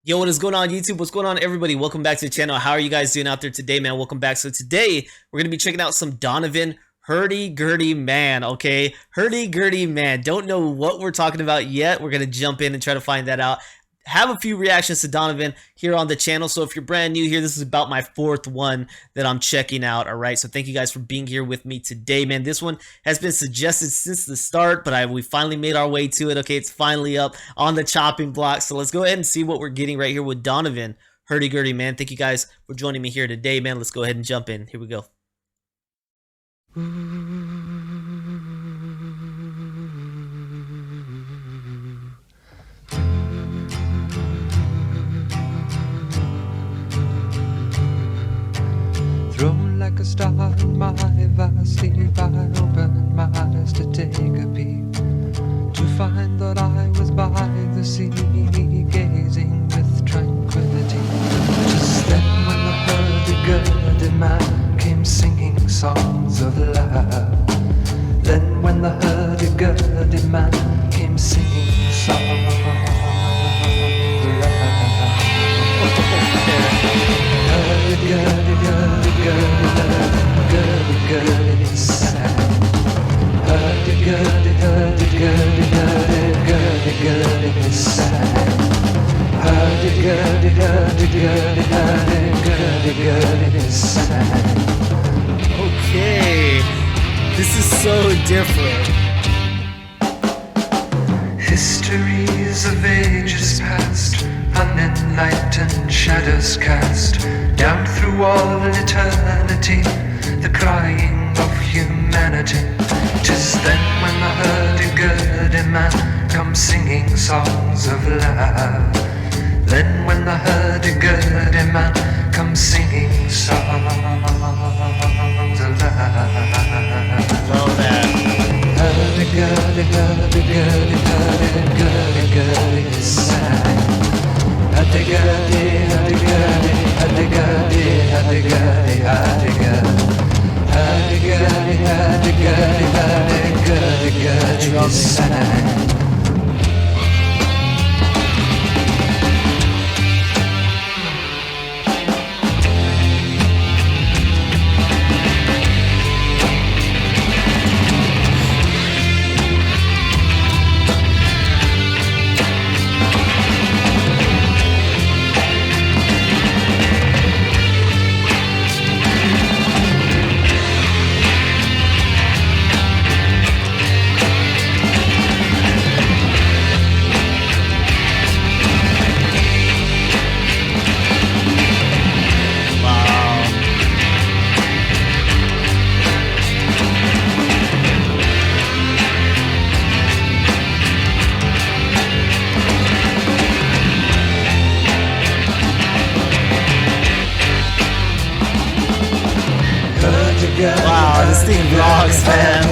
Yo, what is going on YouTube? What's going on everybody? Welcome back to the channel. How are you guys doing out there today, man? Welcome back. So today we're going to be checking out some Donovan Hurdy Gurdy Man, okay? Hurdy Gurdy Man. Don't know what we're talking about yet. We're going to jump in and try to find that out. Have a few reactions to Donovan here on the channel. So if you're brand new here, this is about my fourth one that I'm checking out. All right. So thank you guys for being here with me today, man. This one has been suggested since the start, but we finally made our way to it. Okay. It's finally up on the chopping block. So let's go ahead and see what we're getting right here with Donovan Hurdy Gurdy, man. Thank you guys for joining me here today, man. Let's go ahead and jump in. Here we go. Thrown like a star in my vast sleep, I opened my eyes to take a peep, to find that I was by the sea, gazing with tranquility. Just then when the hurdy-gurdy man came singing songs of love. Then when the hurdy-gurdy man came singing songs of love. Hurdy-gurdy, hurdy-gurdy sang. Hurdy-gurdy, hurdy-gurdy, hurdy-gurdy sang. Hurdy-gurdy, hurdy-gurdy, hurdy-gurdy sang. Okay. This is so different. Histories of ages past, unenlightened shadows cast down through all eternity, the crying of humanity. 'Tis then when the hurdy-gurdy man comes singing songs of love. Then when the hurdy-gurdy man comes singing songs of love. Love that. Hurdy-gurdy, hurdy-gurdy, hurdy-gurdy sang. Hurdy-gurdy, hurdy-gurdy, hurdy-gurdy, hurdy-gurdy, hurdy-gurdy. Hurdy-gurdy, hurdy-gurdy, hurdy-gurdy sang. Wow, this thing rocks, man.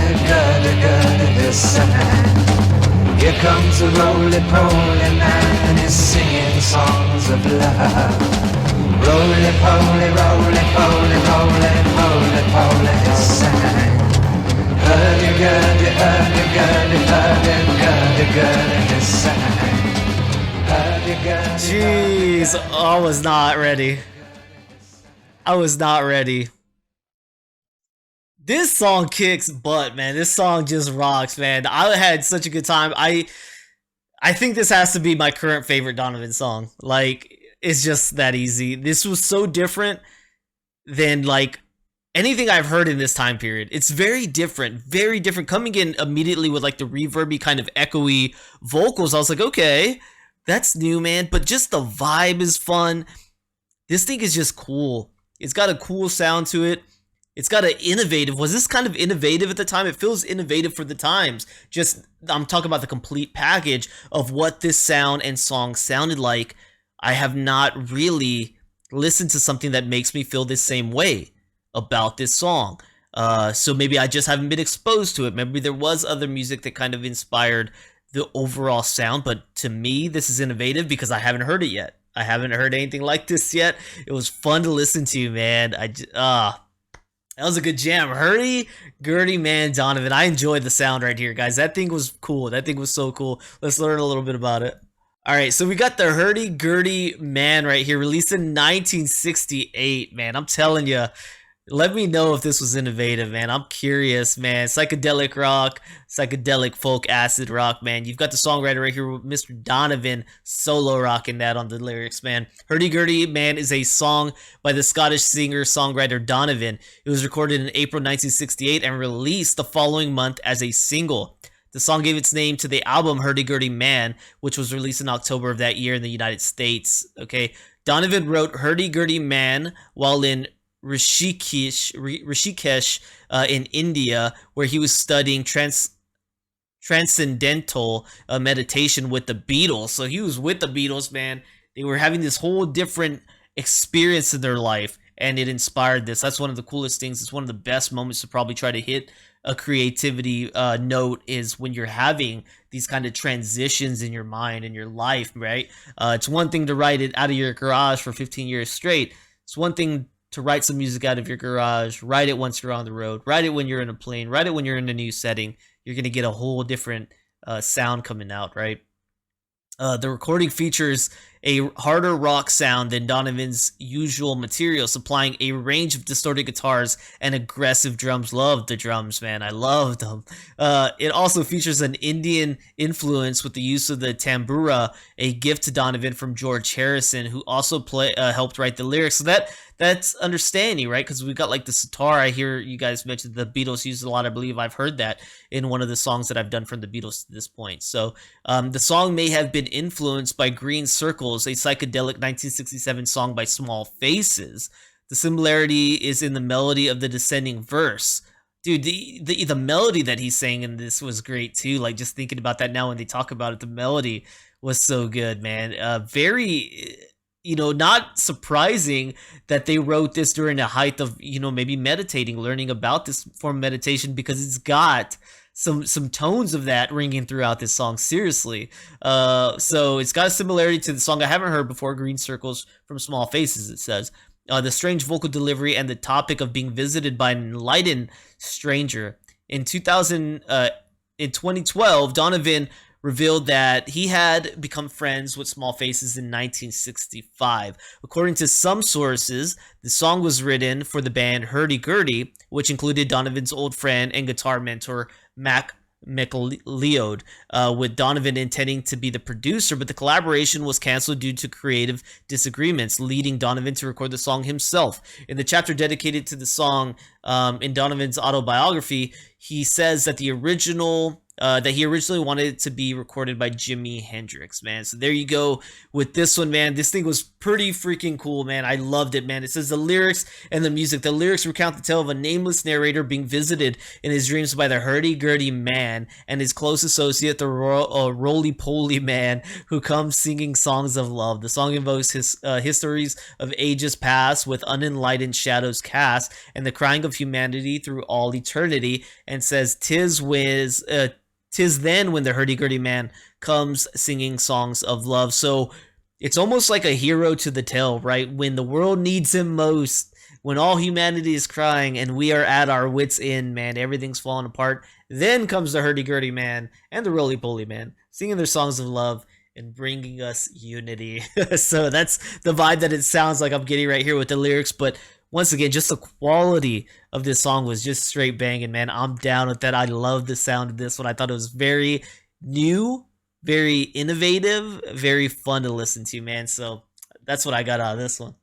Here comes a roly-poly man and he's singing songs of love. Roly-poly, roly-poly, roly-poly, he sang. Hurdy-gurdy, hurdy-gurdy, hurdy-gurdy, he sang. Hurdy-gurdy. Jeez, I was not ready. I was not ready. This song kicks butt, man. This song just rocks, man. I had such a good time. I think this has to be my current favorite Donovan song. Like, it's just that easy. This was so different than like anything I've heard in this time period. It's very different, very different. Coming in immediately with like the reverby kind of echoey vocals, I was like, okay, that's new, man. But just the vibe is fun. This thing is just cool. It's got a cool sound to it. It's got an innovative. Was this kind of innovative at the time? It feels innovative for the times. Just, I'm talking about the complete package of what this sound and song sounded like. I have not really listened to something that makes me feel this same way about this song. So maybe I just haven't been exposed to it. Maybe there was other music that kind of inspired the overall sound. But to me, this is innovative because I haven't heard it yet. I haven't heard anything like this yet. It was fun to listen to, man. That was a good jam. Hurdy, Gurdy, man, Donovan. I enjoyed the sound right here, guys. That thing was cool. That thing was so cool. Let's learn a little bit about it. All right, so we got the Hurdy Gurdy Man right here, released in 1968. Man, I'm telling you, let me know if this was innovative, man. I'm curious, man. Psychedelic rock, psychedelic folk, acid rock, man. You've got the songwriter right here, Mr. Donovan, solo rocking that on the lyrics, man. Hurdy Gurdy Man is a song by the Scottish singer-songwriter Donovan. It was recorded in April 1968 and released the following month as a single. The song gave its name to the album Hurdy Gurdy Man, which was released in October of that year in the United States. Okay, Donovan wrote Hurdy Gurdy Man while in Rishikesh in India, where he was studying transcendental meditation with the Beatles. So he was with the Beatles, man. They were having this whole different experience in their life, and it inspired this. That's one of the coolest things. It's one of the best moments to probably try to hit a creativity note, is when you're having these kind of transitions in your mind and your life, right? It's one thing to write it out of your garage for 15 years straight. It's one thing to write some music out of your garage, write it once you're on the road, write it when you're in a plane, write it when you're in a new setting. You're going to get a whole different sound coming out, right? The recording features a harder rock sound than Donovan's usual material, supplying a range of distorted guitars and aggressive drums. Love the drums, man. I love them. It also features an Indian influence with the use of the tambura, a gift to Donovan from George Harrison, who also helped write the lyrics. So that's understanding, right? Because we got like the sitar. I hear you guys mentioned the Beatles used a lot. I believe I've heard that in one of the songs that I've done from the Beatles to this point. So the song may have been influenced by Green Circles, a psychedelic 1967 song by Small Faces. The similarity is in the melody of the descending verse. Dude, the melody that he sang in this was great too. Like, just thinking about that now when they talk about it, the melody was so good, man. Very, not surprising that they wrote this during the height of, maybe meditating, learning about this form of meditation, because it's got some tones of that ringing throughout this song. Seriously. So it's got a similarity to the song I haven't heard before, Green Circles, from Small Faces, it says. The strange vocal delivery and the topic of being visited by an enlightened stranger. In 2012, Donovan revealed that he had become friends with Small Faces in 1965. According to some sources, the song was written for the band Hurdy Gurdy, which included Donovan's old friend and guitar mentor Mac McLeod, with Donovan intending to be the producer, but the collaboration was canceled due to creative disagreements, leading Donovan to record the song himself. In the chapter dedicated to the song in Donovan's autobiography, he says that he originally wanted it to be recorded by Jimi Hendrix, man. So there you go with this one, man. This thing was pretty freaking cool, man. I loved it, man. It says the lyrics and the music. The lyrics recount the tale of a nameless narrator being visited in his dreams by the hurdy-gurdy man and his close associate, the roly-poly man, who comes singing songs of love. The song invokes his histories of ages past with unenlightened shadows cast and the crying of humanity through all eternity, and says, "'Tis then when the hurdy-gurdy man comes singing songs of love." So it's almost like a hero to the tale, right? When the world needs him most, when all humanity is crying and we are at our wits' end, man, everything's falling apart, then comes the hurdy-gurdy man and the roly-poly man singing their songs of love and bringing us unity. So that's the vibe that it sounds like I'm getting right here with the lyrics. But once again, just the quality of this song was just straight banging, man. I'm down with that. I love the sound of this one. I thought it was very new, very innovative, very fun to listen to, man. So that's what I got out of this one.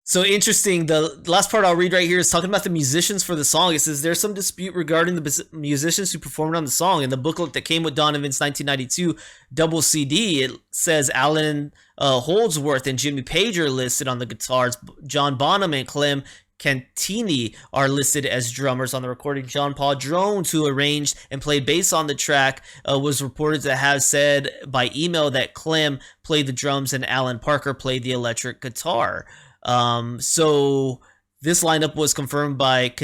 So interesting. The last part I'll read right here is talking about the musicians for the song. It says there's some dispute regarding the musicians who performed on the song. In the booklet that came with Donovan's 1992 double CD, it says Alan Holdsworth and Jimmy Page are listed on the guitars. John Bonham and Clem Cantini are listed as drummers on the recording. John Paul Jones, who arranged and played bass on the track, was reported to have said by email that Clem played the drums and Alan Parker played the electric guitar. So this lineup was confirmed by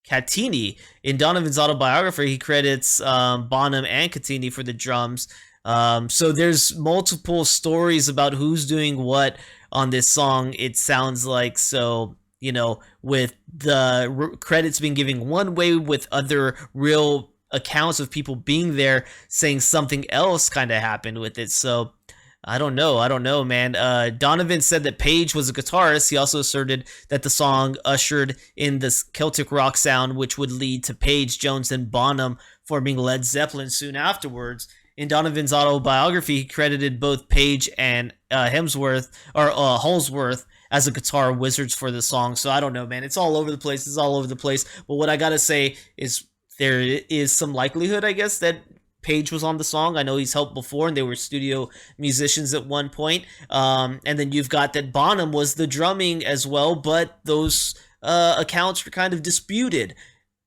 Cantini. In Donovan's autobiography, he credits Bonham and Cantini for the drums. So there's multiple stories about who's doing what on this song, it sounds like. So, with the credits being given one way, with other real accounts of people being there saying something else kind of happened with it. So I don't know. I don't know, man. Donovan said that Page was a guitarist. He also asserted that the song ushered in this Celtic rock sound, which would lead to Page, Jones, and Bonham forming Led Zeppelin soon afterwards. In Donovan's autobiography, he credited both Page and Holsworth as a guitar wizards for the song. So I don't know, man. It's all over the place. It's all over the place. But what I gotta say is there is some likelihood, I guess, that Page was on the song. I know he's helped before, and they were studio musicians at one point. And then you've got that Bonham was the drumming as well, but those accounts were kind of disputed.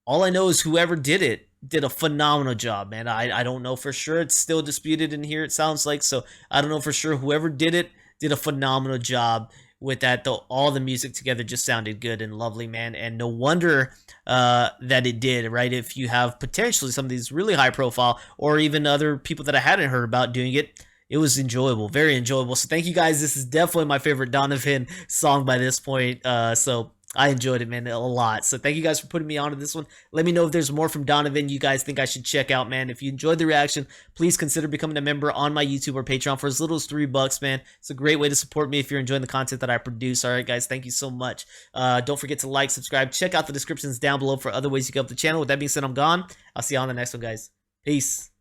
All I know is whoever did it did a phenomenal job, man. I don't know for sure. It's still disputed in here, it sounds like. So I don't know for sure. Whoever did it did a phenomenal job with that, though. All the music together just sounded good and lovely, man. And no wonder that it did, right? If you have potentially some of these really high profile or even other people that I hadn't heard about doing it, it was enjoyable, very enjoyable. So thank you guys. This is definitely my favorite Donovan song by this point. So I enjoyed it, man, a lot. So thank you guys for putting me onto this one. Let me know if there's more from Donovan you guys think I should check out, man. If you enjoyed the reaction, please consider becoming a member on my YouTube or Patreon for as little as $3, man. It's a great way to support me if you're enjoying the content that I produce. All right, guys, thank you so much. Don't forget to like, subscribe. Check out the descriptions down below for other ways you can help the channel. With that being said, I'm gone. I'll see you on the next one, guys. Peace.